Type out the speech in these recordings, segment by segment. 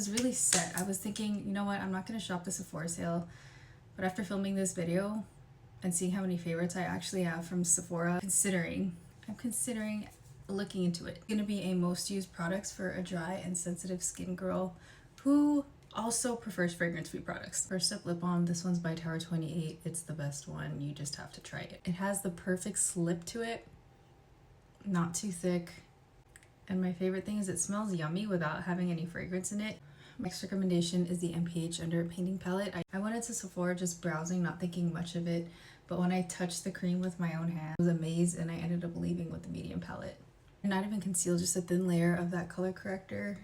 was really set. I was thinking, you know what, I'm not going to shop the Sephora sale. But after filming this video and seeing how many favorites I actually have from Sephora, I'm considering looking into it. It's going to be a most used products for a dry and sensitive skin girl who also prefers fragrance-free products. First up, lip balm. This one's by Tower 28. It's the best one. You just have to try it. It has the perfect slip to it, not too thick. And my favorite thing is it smells yummy without having any fragrance in it. My next recommendation is the MPH Under Painting Palette. I went into Sephora just browsing, not thinking much of it, but when I touched the cream with my own hand, I was amazed and I ended up leaving with the medium palette. And not even conceal, just a thin layer of that color corrector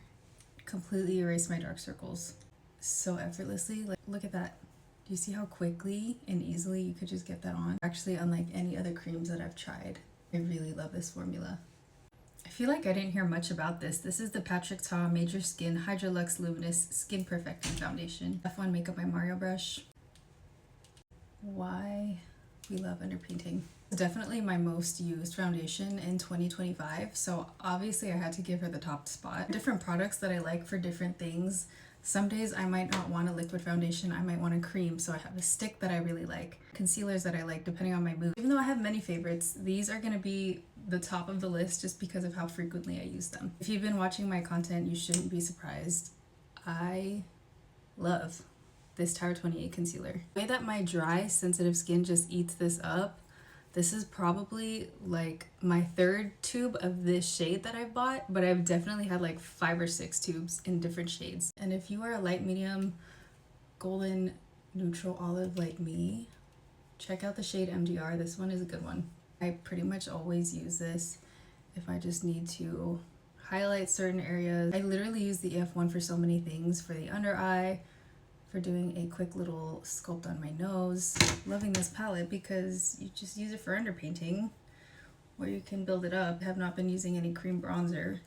completely erased my dark circles so effortlessly. Like, look at that. Do you see how quickly and easily you could just get that on? Actually, unlike any other creams that I've tried. I really love this formula. I feel like I didn't hear much about this. This is the Patrick Ta Major Skin Hydra Luxe Luminous Skin Perfecting Foundation. F1 Makeup by Mario Brush. Why we love underpainting. It's definitely my most used foundation in 2025, so obviously I had to give her the top spot. Different products that I like for different things. Some days I might not want a liquid foundation, I might want a cream, so I have a stick that I really like. Concealers that I like depending on my mood. Even though I have many favorites, these are going to be the top of the list just because of how frequently I use them. If you've been watching my content, you shouldn't be surprised. I love this Tower 28 concealer. The way that my dry, sensitive skin just eats this up, this is probably like my third tube of this shade that I bought, but I've definitely had like 5 or 6 tubes in different shades. And if you are a light medium, golden, neutral olive like me, check out the shade MDR. This one is a good one. I pretty much always use this if I just need to highlight certain areas. I literally use the EF1 for so many things, for the under eye, for doing a quick little sculpt on my nose. Loving this palette because you just use it for underpainting or you can build it up. I have not been using any cream bronzer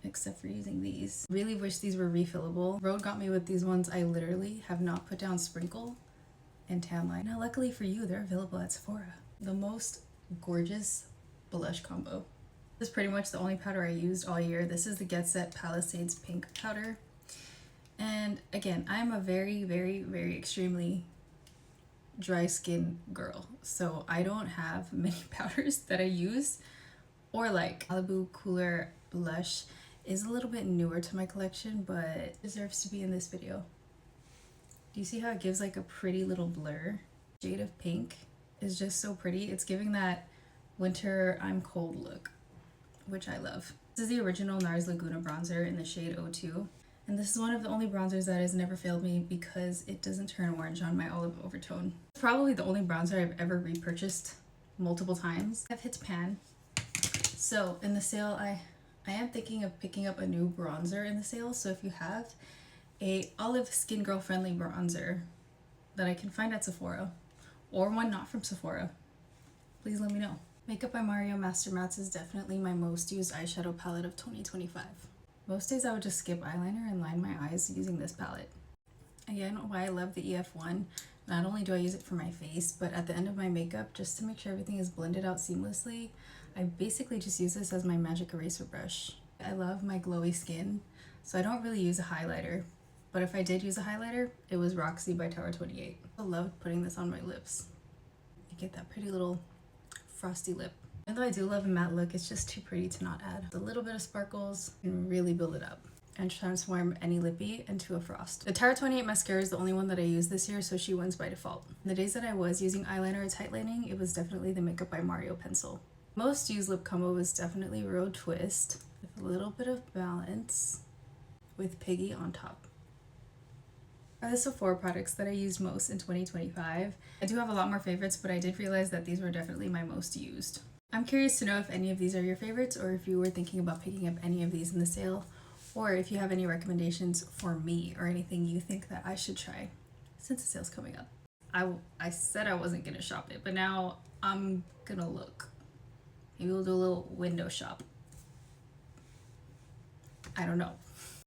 except for using these. Really wish these were refillable. Rhode got me with these ones. I literally have not put down sprinkle and tan line. Now luckily for you, they're available at Sephora. The most gorgeous blush combo. This is pretty much the only powder I used all year. This is the Get Set Palisades Pink powder. And again, I'm a very, very, very extremely dry skin girl, so I don't have many powders that I use or like. Malibu Cooler blush is a little bit newer to my collection, but deserves to be in this video. Do you see how it gives like a pretty little blur? Shade of pink is just so pretty. It's giving that winter I'm cold look, which I love. This is the original NARS Laguna bronzer in the shade 02. And this is one of the only bronzers that has never failed me because it doesn't turn orange on my olive overtone. It's probably the only bronzer I've ever repurchased multiple times. I've hit pan. So in the sale, I am thinking of picking up a new bronzer in the sale. So if you have a olive skin girl friendly bronzer that I can find at Sephora or one not from Sephora, please let me know. Makeup by Mario Master Mattes is definitely my most used eyeshadow palette of 2025. Most days I would just skip eyeliner and line my eyes using this palette. Again, why I love the EF1, not only do I use it for my face, but at the end of my makeup, just to make sure everything is blended out seamlessly, I basically just use this as my magic eraser brush. I love my glowy skin, so I don't really use a highlighter, but if I did use a highlighter, it was Roxy by Tower 28. I loved putting this on my lips. You get that pretty little frosty lip. Even though I do love a matte look, it's just too pretty to not add. A little bit of sparkles and really build it up and transform any lippy into a frost. The Tower 28 mascara is the only one that I used this year, so she wins by default. The days that I was using eyeliner or tight lining, it was definitely the Makeup by Mario pencil. Most used lip combo was definitely Rhode Twist with a little bit of balance with Piggy on top. Are the Sephora products that I used most in 2025. I do have a lot more favorites, but I did realize that these were definitely my most used. I'm curious to know if any of these are your favorites or if you were thinking about picking up any of these in the sale, or if you have any recommendations for me or anything you think that I should try since the sale's coming up. I said I wasn't gonna shop it, but now I'm gonna look. Maybe we'll do a little window shop. I don't know.